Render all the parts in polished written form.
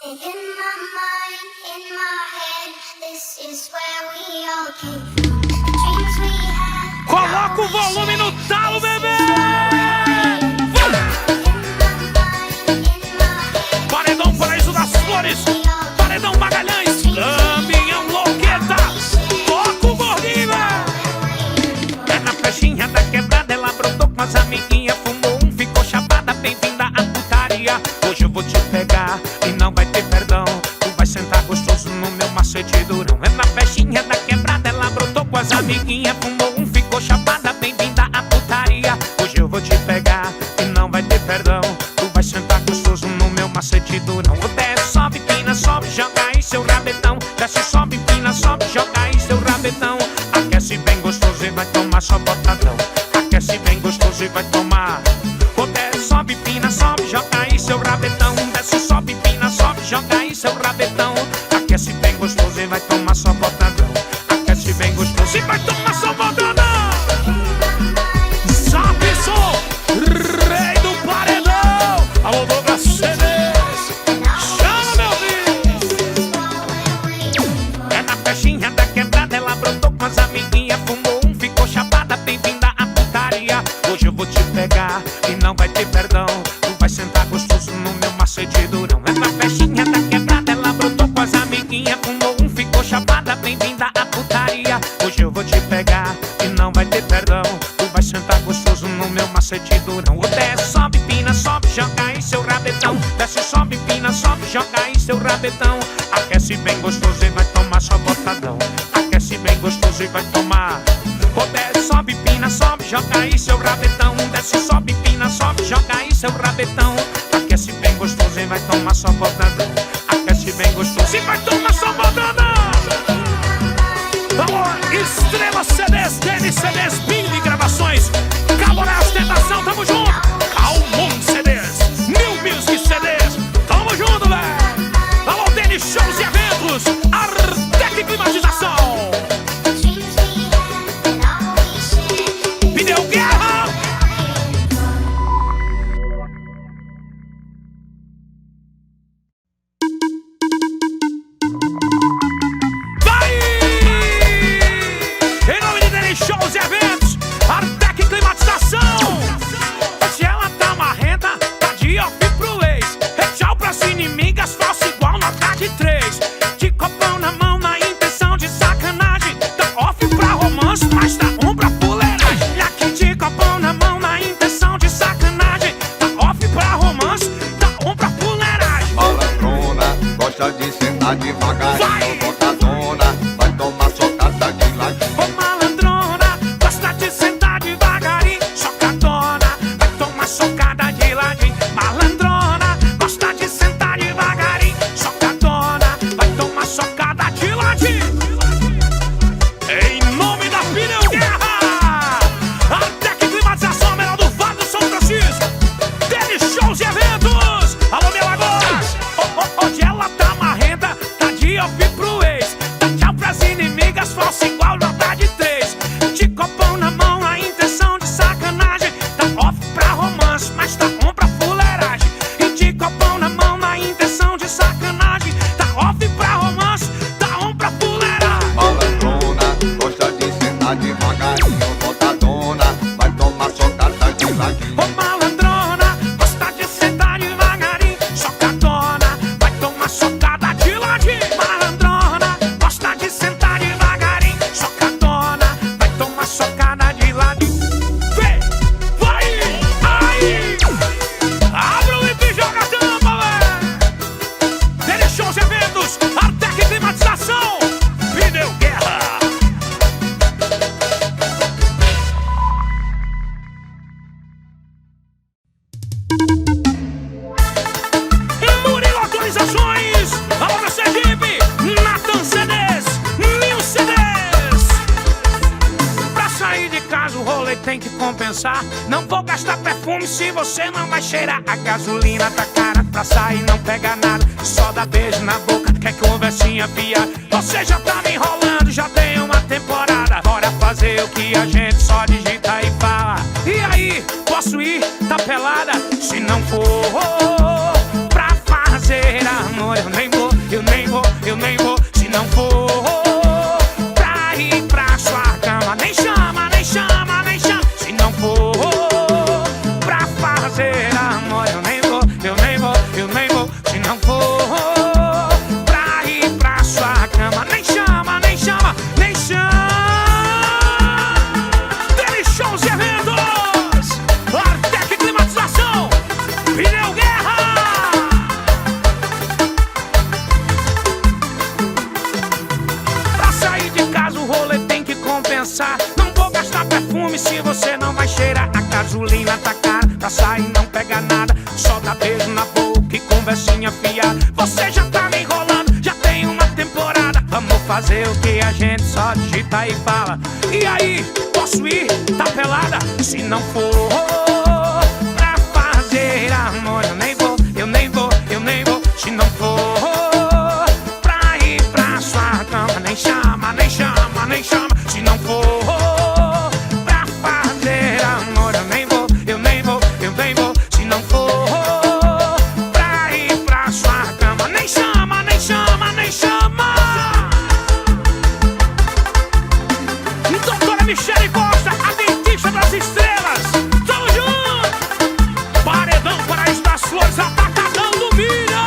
In my mind, in my head, this is where we all came from. The dreams we had. Coloca o volume no talo, bebê! Paredão Paraíso das Flores, Paredão Magalhães, Caminhão Louqueta, toca o gordinho! É na festinha da quebrada, ela brotou com as amiguinhas, fumou um, ficou chapada, bem-vinda à putaria. Hoje eu vou te pegar e não vai ter perdão, tu vai sentar gostoso no meu macete durão. É na festinha da quebrada, ela brotou com as amiguinhas, fumou um, ficou chapada, bem-vinda à putaria. Hoje eu vou te pegar e não vai ter perdão, tu vai sentar gostoso no meu macete durão. Desce, sobe, pina, sobe, joga aí seu rabetão. Desce, sobe, pina, sobe, joga aí seu rabetão. Aquece bem gostoso e vai tomar só botadão. Aquece bem gostoso e vai tomar. Desce, sobe, pina, sobe, joga aí seu rabetão. Desce, sobe, pina, sobe, joga aí seu rabetão. Aquece bem gostoso e vai tomar só botadão. Aquece bem gostoso e vai tomar só botadão. Sabe, sou rei do paredão. Alô, Douglas CDs, chama meu filho. É na festinha da quebrada, ela brotou com as amiguinhas, fumou um, ficou chapada, bem-vinda à putaria. Hoje eu vou te pegar e não vai ter perdão, tu vai sentar gostoso no meu macete durão. É na festinha da quebrada, ela brotou com as amiguinhas, fumou um, ficou chapada, bem-vinda à putaria. Hoje eu vou te pegar e não vai ter perdão, tu vai sentar gostoso no meu macete durão. Desce, sobe, pina, sobe, joga aí seu rabetão. Desce, sobe, pina, sobe, joga aí seu rabetão. Aquece bem gostoso e vai tomar só botadão. Aquece bem gostoso e vai tomar. Desce, sobe, pina, sobe, joga aí seu rabetão. Desce, sobe, pina, sobe, joga aí seu rabetão. Aquece bem gostoso e vai tomar só botadão. Aquece bem gostoso e vai tomar só botadão. Alô, Estrela CDs, Denis CDs, Billy Gravações, Caboré Ostentação, tamo junto. Calmon CDs, New Music CDs, tamo junto, velho. Alô, Denis Shows e Eventos, Artec Climatização. Pneu Guerra. Shows e eventos, Artec Climatização. Se ela tá marrenta, tá de off pro ex. Tchau pras inimigas, falso igual nota de 3. De copão na mão, na intenção de sacanagem. Tá off pra romance, mas tá on pra fuleiragem. E aqui de copão na mão, na intenção de sacanagem. Tá off pra romance, tá on pra fuleiragem. Malandrona, gosta de sentar devagar. Botadona, vai tomar socada de ladinho. Socada de ladinho, malandrona, gosta de sentar devagarinho. Socadona, vai tomar socada de ladinho. Em nome da Pneu Guerra, Artec Climatização, melhor do Vale do São Francisco. Denis Shows e Eventos, alô, minha Lagoas. Hoje ela tá marrenta, tá de off pro ex. Tá tchau pras inimigas, falso igual nota de 3. De copão na mão, a intenção de sacanagem. Tá off pra romance, mas tá on pra fuleiragem. E de copão na mão, na intenção de sacanagem. Tá off pra romance, tá on pra fuleiragem. Malandrona, gosta de sentar devagarinho. Botadona, vai tomar socada de ladinho. Malandrona, gosta de sentar devagarinho. Socadona, vai tomar socada de ladinho. Malandrona, gosta de sentar devagarinho. Socadona, vai tomar socada de ladinho. Vem, vai, aí. Abre o lip e joga a tampa, velho. Denis Shows e Eventos, Artec Climatização, Pneu Guerra. Murilo Atualizações, alô, nossa equipe, Nathan CDs, Nil CDs. Pra sair de casa o rolê tem que compensar. Não vou gastar perfume se você não vai cheirar. A gasolina tá cara, pra sair não pega nada. Só dá beijo na boca, quer conversinha fiada. Você já tá me enrolando, já tem uma temporada. Bora fazer o que a gente só digita e fala. E aí, posso ir? Tá pelada? Se não for pra fazer amor, eu gasolina tá cara, pra sair não pega nada, só dá beijo na boca e conversinha fiada. Você já tá me enrolando, já tem uma temporada. Vamos fazer o que a gente só digita e fala. E aí, posso ir? Tá pelada? Se não for pra fazer amor, eu nem vou, eu nem vou, eu nem vou. Se não for pra ir pra sua cama, nem chama, nem chama, nem chama. Se não for pra fazer amor, eu nem vou, eu nem vou, eu nem vou. Se não for pra ir pra sua cama, nem chama, nem chama, nem chama. Doutora Michele Costa, a dentista das estrelas. Tamo junto. Paredão Paraíso das Flores, atacadão do milho.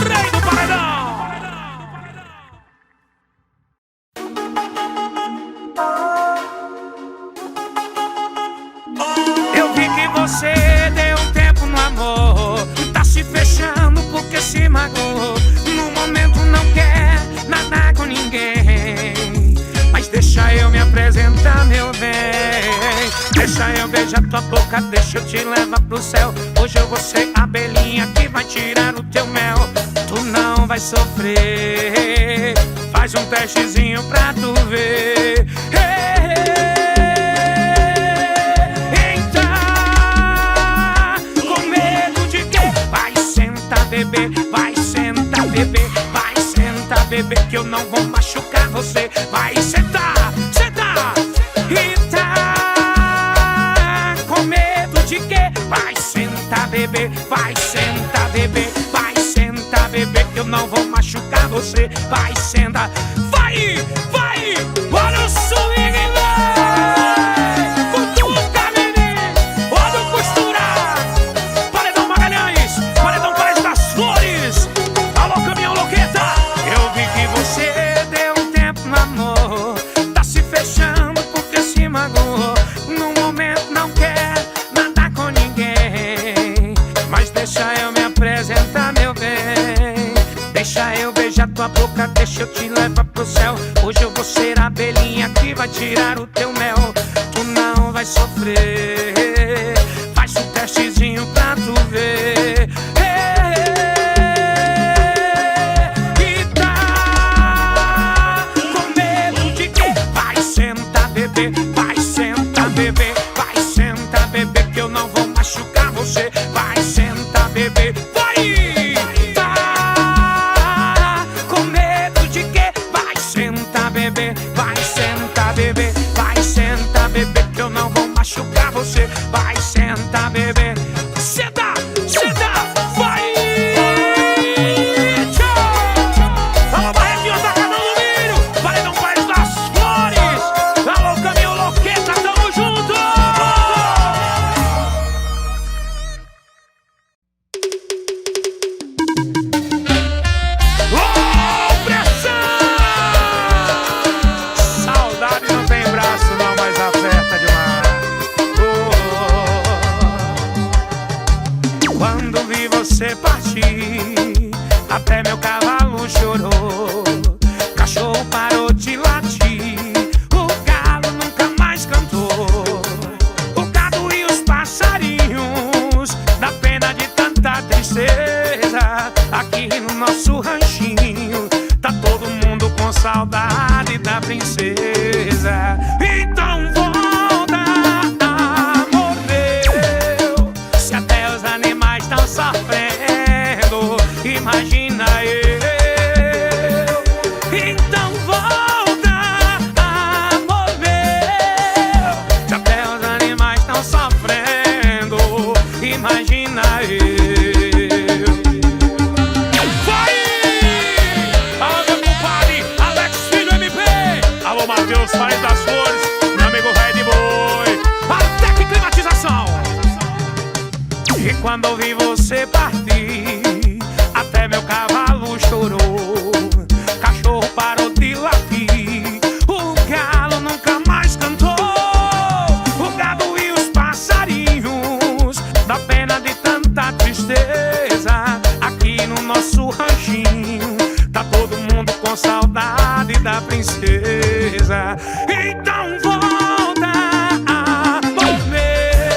Rei do paredão. Eu vi que você deu um tempo no amor, tá se fechando porque se magoou. No momento não quer nada com ninguém, mas deixa eu me apresentar, meu bem. Deixa eu beijar tua boca, deixa eu te levar pro céu. Hoje eu vou ser a abelhinha que vai tirar o teu mel. Tu não vai sofrer, faz um testezinho pra tu ver. Bebê, vai sentar, bebê, vai sentar, bebê, que eu não vou machucar você. Vai sentar, sentar. E tá com medo de quê? Vai sentar, bebê, vai sentar, bebê, vai sentar, bebê, que eu não vou machucar você. Vai sentar, vai, vai, olha o swing, vai. Cutuca, menino, olha o costurar. Paredão Magalhães, paredão Paraíso das Flores. Alô, caminhão loqueta. Eu vi que você deu um tempo no amor, tá se fechando porque se magoou. No momento não quer nada com ninguém, mas deixa eu me apresentar, meu bem. Deixa eu beijar tua boca, deixa eu te levar pro céu. Hoje eu vou ser a abelhinha que vai tirar o teu mel. Tu não vai sofrer, faz um testezinho pra tu ver. E tá com medo de quê? Vai sentar, bebê, vai sentar, bebê, vai sentar, bebê, que eu não vou machucar você. Vai sentar, bebê, vai. Tá com medo de quê? Vai sentar, bebê, vai sentar, bebê, vai sentar, bebê, que eu não vou machucar você. Vai sentar, bebê, senta, senta, vai. Tchau. Alô, Barretinho, atacadão do milho, paredão Paraíso das Flores. Alô, caminhão loqueta, tamo junto. Ô, pressão! Saudade não tem braço não, mas aperta demais. Quando vi você partir, até meu cavalo chorou. Cachorro parou de latir, o galo nunca mais cantou. O gado e os passarinhos, da pena de tanta tristeza. Aqui no nosso ranchinho, tá todo mundo com saudade da princesa. Então volta, amor meu, se até os animais estão sofrendo, imagina eu. Então volta, amor meu, se até os animais estão sofrendo, imagina eu. Vai! Alô, meu compadre, Alex Filho MP. Alô, Matheus, Paraíso das Flores, meu amigo Red Boy. Até que climatização. E quando ouvi você partir, até meu cavalo chorou. Cachorro parou de latir, o galo nunca mais cantou. O gado e os passarinhos, da pena de tanta tristeza. Aqui no nosso ranchinho, tá todo mundo com saudade da princesa. Então volta, amor meu,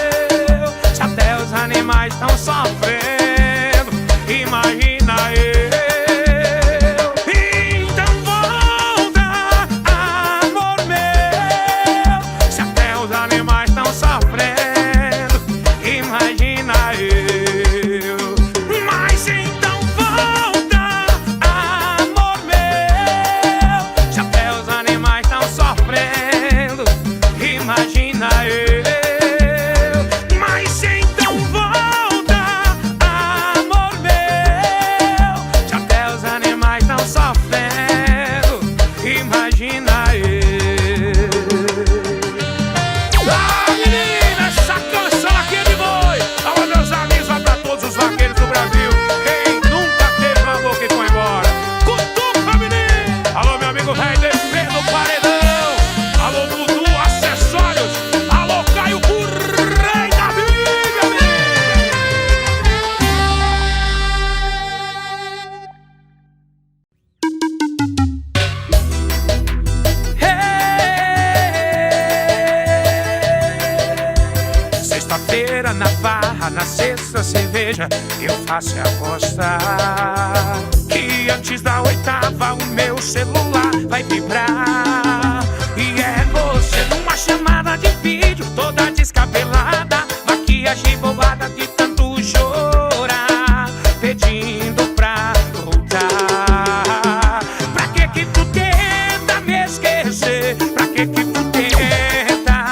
na farra, na sexta cerveja, eu faço apostar que antes da oitava o meu celular vai vibrar. E é você numa chamada de vídeo, toda descabelada, maquiagem bolada de tanto chorar, pedindo pra voltar. Pra que tu tenta me esquecer? Pra que tu tenta?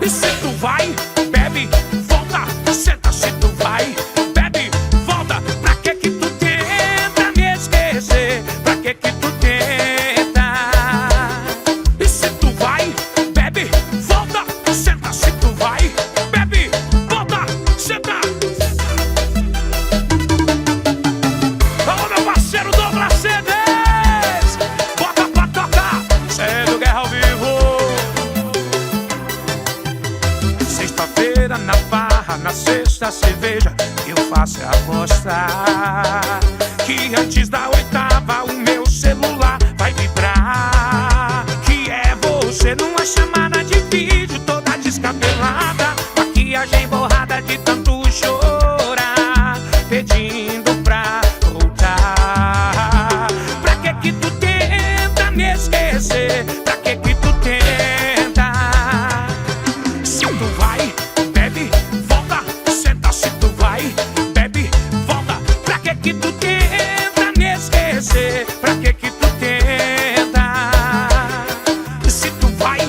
E se tu vai, bebe, volta, senta. Se tu vai, bebe, volta. Pra que tu tenta me esquecer? Pra que tu tenta? E se tu vai, bebe, volta, senta. Se tu vai, bebe, volta, senta. Alô, meu parceiro Douglas CDs, bota pra tocar, sendo Guerra ao vivo. Sexta-feira na farra, na sexta cerveja, eu faço apostar que antes da oitava o meu celular vai vibrar. Que é você numa chamada de vídeo, toda descabelada, maquiagem borrada de tanto chorar, pedindo pra voltar. Pra que tu tenta me esquecer? Pra que tu tenta? Se tu vai, bebe, volta, senta. Se tu vai, bebe, volta. Pra que tu tenta me esquecer? Pra que tu tenta? Se tu vai,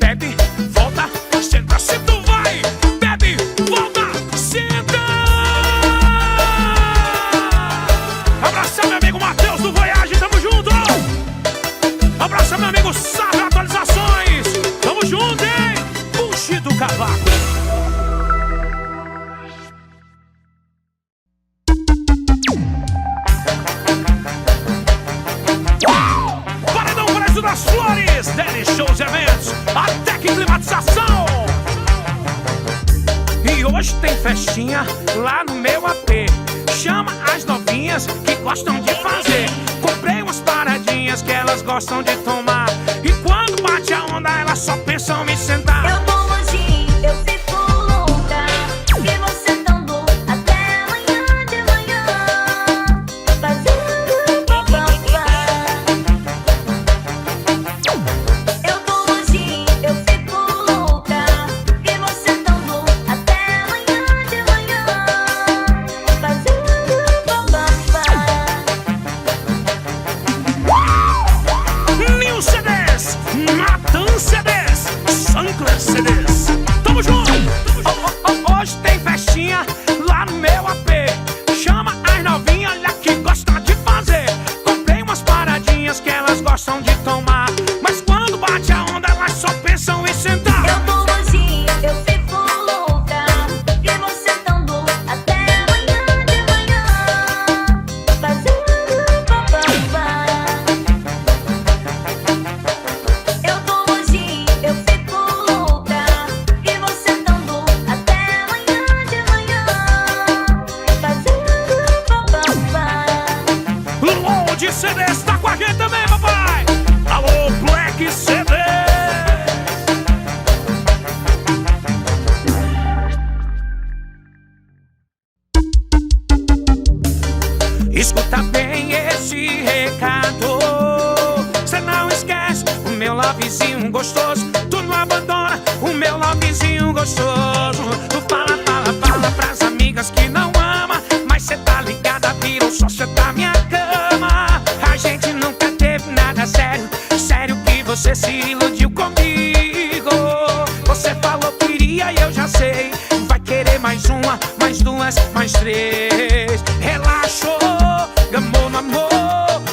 bebe, volta, senta. Se tu vai, bebe, volta, senta. Abraça meu amigo Matheus do Voyage, tamo junto. Abraça meu amigo Sara Atualizações, tamo junto, hein? Puxe do cavaco. Paredão Paraíso das Flores, Deli Shows e Eventos, até que climatização. E hoje tem festinha lá no meu AP. Chama as novinhas que gostam de fazer. Comprei umas paradinhas que elas gostam de tomar. E quando bate a onda, elas só pensam em sentar. Eu tô longe, eu fico louca. E você tando até amanhã de manhã, fazendo papapá. Eu tô longe, eu fico louca. E você tando até amanhã de manhã, fazendo papapá. New CDs, Natan CDs, Sancler CDs, tamo junto. Hoje tem festinha lá no meu AP. Chama as novinhas, olha que gostam de fazer. Comprei umas paradinhas que elas gostam de tomar. Mas quando bate a onda, elas só pensam em sentar. Eu tô longe, eu fico louca. E você tando até amanhã de manhã, fazendo papapá. Eu tô longe, eu fico louca. E você tando até amanhã de manhã, fazendo papapá. Load CDs tá com a gente também, papai. Alô, Black CD. Escuta bem esse recado. Cê não esquece o meu lovezinho gostoso. Tu não abandona o meu lovezinho gostoso. Tu fala, fala, fala pras amigas que não ama, mas cê tá ligada, virou sócia da minha cama. A gente nunca teve nada sério. Sério que você se iludiu comigo. Você falou que iria e eu já sei. Vai querer mais uma, mais duas, mais três. Relaxou, gamou no amor.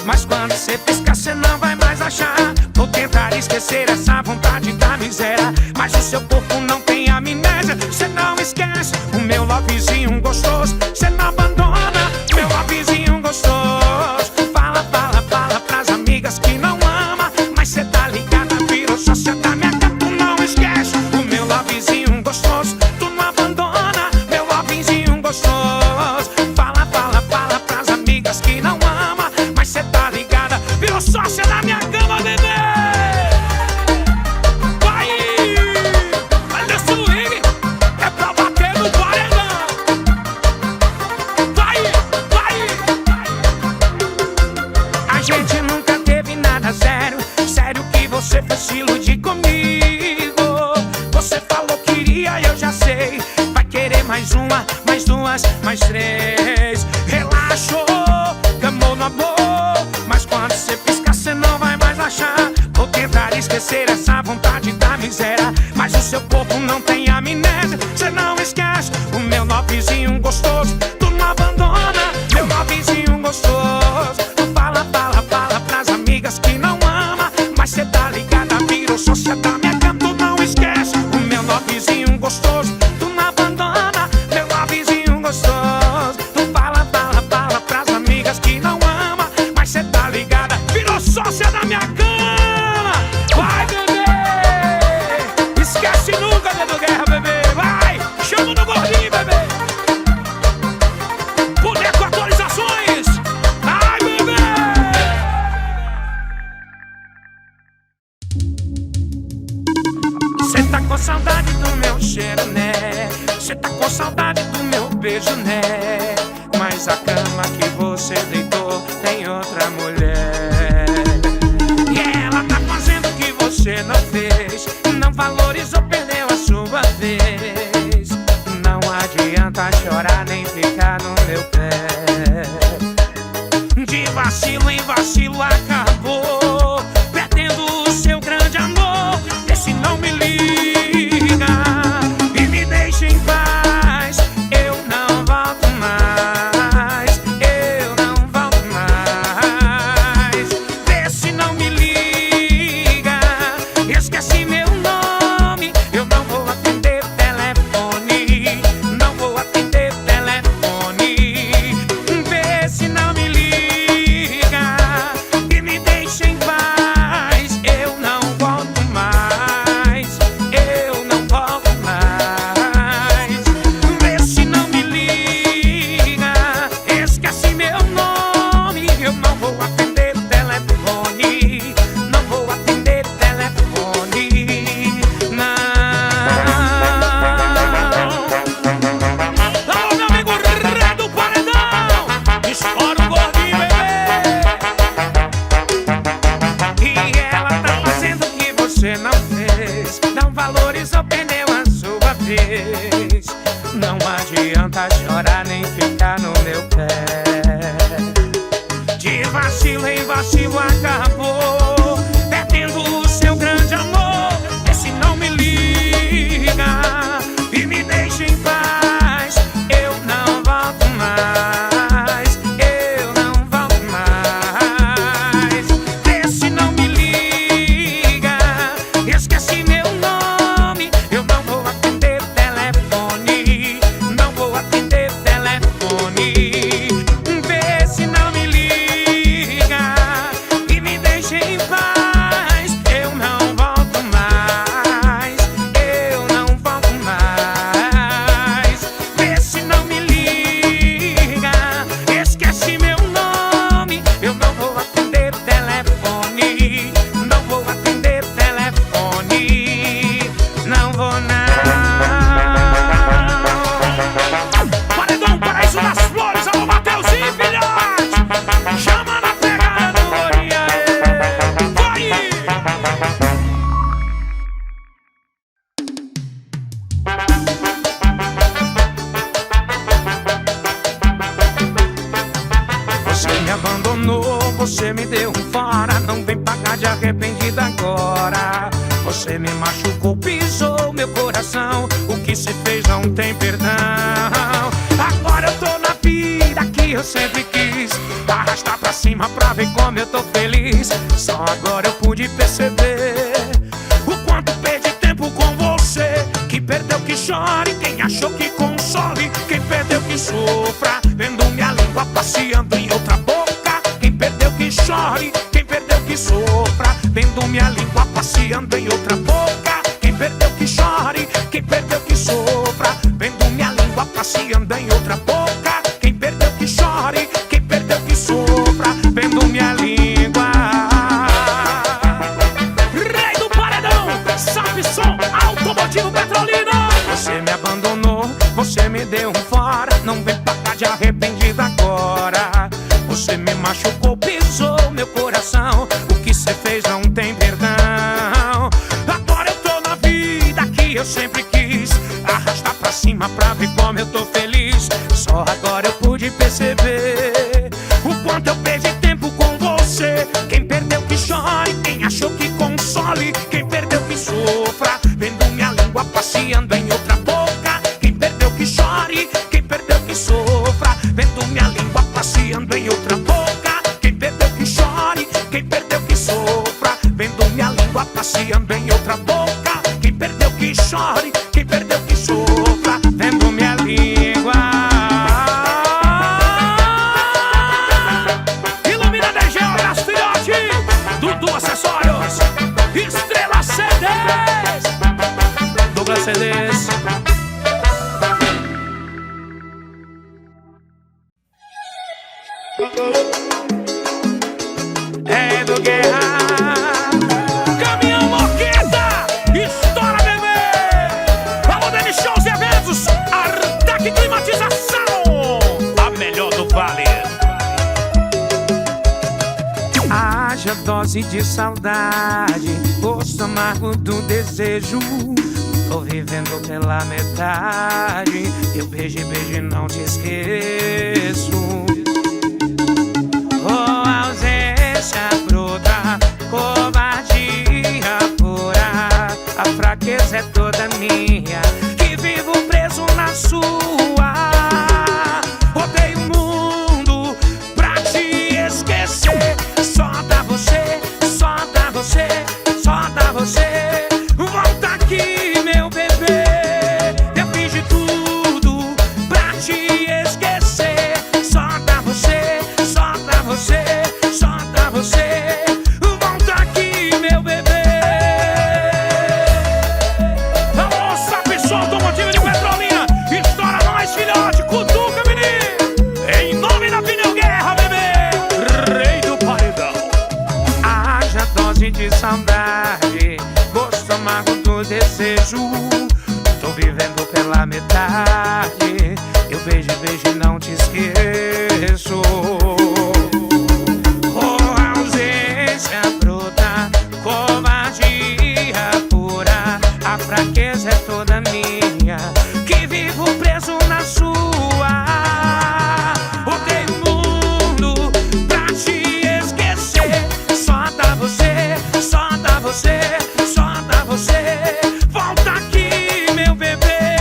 Mas quando cê pisca, cê não vai mais achar. Vou tentar esquecer essa vontade da miséria, mas o seu corpo não tem amnésia. Cê não esquece o meu lovezinho gostoso. Cê não abandona meu lovezinho gostoso. Fala, fala, fala pras amigas que não ama, mas cê tá ligada, virou sócia da minha cama. Tu não esquece o meu lovezinho gostoso. Tu não abandona meu lovezinho gostoso. Fala, fala, fala pras amigas que não ama, mas cê tá ligada, virou sócia da minha cama, bebê. Vai! Valeu! esquecer essa vontade da miséria, mas o seu corpo não tem amnésia. Cê não esquece o meu novezinho gostoso. Tu não abandona meu novezinho gostoso. Tu fala, fala, fala pras amigas que não ama, mas cê tá ligada, virou sócia da minha cama. Tu não esquece o meu novezinho gostoso. Tu não abandona meu novezinho gostoso. Tu fala, fala, fala pras amigas que não ama, mas cê tá ligada, virou sócia da minha cama. Vai, bebê, esquece nunca, Dedo Guerra, bebê. Vai, chama no gordinho, bebê. Boneco atualizações. Ai, bebê. Cê tá com saudade do meu cheiro, né? Cê tá com saudade do meu beijo, né? Mas a cama que você deitou tem outra mulher, e ela tá fazendo o que você não fez. Não valorizou, perdeu a sua vez. Não adianta chorar nem ficar no meu pé. De vacilo em vacilo acabou perdendo o seu grande amor. Esse não me liga e me deixa em paz. Eu não volto mais, eu não volto mais. Vê se não me liga, esquece meu nome. Eu não vou atender telefone, não vou atender telefone. Vê se não me liga e me deixa em paz. Eu não volto mais, eu não volto mais. Vê se não me liga, esquece meu nome. Eu não vou atender telefone, não vou atender telefone, não. Alô, meu amigo Rei do Paredão, estoura o gordinho, bebê. E ela tá fazendo o que você não fez. Não valorizou, perdeu a sua vez. Não adianta chorar nem ficar no meu pé. De vacilo em vacilo acabou perdendo o seu grande amor. Esse não me liga e me deixa em paz. Eu não volto mais, eu não volto mais. Esse não me liga, esquece meu nome. Eu não vou atender telefone, não vou atender telefone. Vê se não me liga e me deixa em paz. Eu não volto mais, eu não volto mais. Vê se não me liga, esquece meu nome. Eu não vou atender telefone, não vou atender telefone, não vou não. Paredão Paraíso das Flores, alô Mateuzinho, filhote. Chama na pegada do Glorinha, vai! Você me abandonou, você me deu um fora. Não vem pagar de arrependido agora. Você me machucou, pisou meu coração. O que se fez não tem perdão. Agora eu tô na vida que eu sempre quis, arrastar pra cima pra ver como eu tô feliz. Só agora eu pude perceber o quanto perdi tempo com você. Quem perdeu que chore, quem achou que console. Quem perdeu que sofra, vendo minha língua passeando em outra boca. Quem perdeu que chore, quem perdeu que sofra, vendo minha língua passeando em outra boca. Quem perdeu que chore, quem perdeu que sofra, vendo minha língua passeando em outra boca. Quem perdeu que chore, quem perdeu que sofra, vendo minha língua. Rei do Paredão, sabe som automotivo Petrolina. Você me abandonou, você me deu um fora. Não vem pagar de arrependido agora. Você me machucou, pisou meu coração. O que cê fez não tem perdão. Agora eu tô na vida que eu sempre quis, arrastar pra cima pra ver como eu tô feliz. Só agora eu pude perceber o quanto eu perdi tempo com você. Quem perdeu que chore, quem achou que console. passeando em outra boca. Quem perdeu que chore, quem perdeu que sofra, vendo minha língua passeando em outra boca. Quem perdeu que chore, quem perdeu que sofra, vendo minha língua. Ilumina DG, olha filhote, Dudu Acessórios, Estrela CDs, Douglas CDs. É do Guerra, Caminhão Moqueta, estoura bebê. Alô, Dani Shows e Eventos, Artec Climatização, a melhor do Vale. Haja dose de saudade, gosto amargo do desejo. Tô vivendo pela metade, eu beijo e beijo e não te esqueço. Ausência bruta, covardia pura, a fraqueza é toda minha, que vivo preso na sua. Odeio o mundo pra te esquecer, só dá você, só dá você, só dá você. Volta aqui, meu bebê, eu fiz de tudo pra te esquecer, só dá você, só dá você, só dá você. Volta aqui, meu bebê. Alô, Sapson Automotivo de Petrolina, estoura nós, filhote, cutuca, menino. Em nome da Pneu Guerra, bebê, rei do paredão. Haja dose de saudade, gosto amargo do desejo. Tô vivendo pela metade, eu beijo e beijo e não te esqueço. Ausência bruta, covardia pura, a fraqueza é toda minha, que vivo preso na sua. Odeio o mundo pra te esquecer, só dá você, só dá você, só dá você. Volta aqui, meu bebê,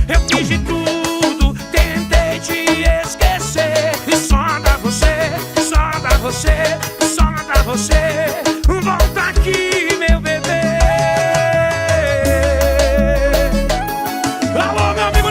eu fiz de tudo, tentei te esquecer, e só dá você, só dá você, só dá você. Volta aqui, meu bebê. Alô, meu amigo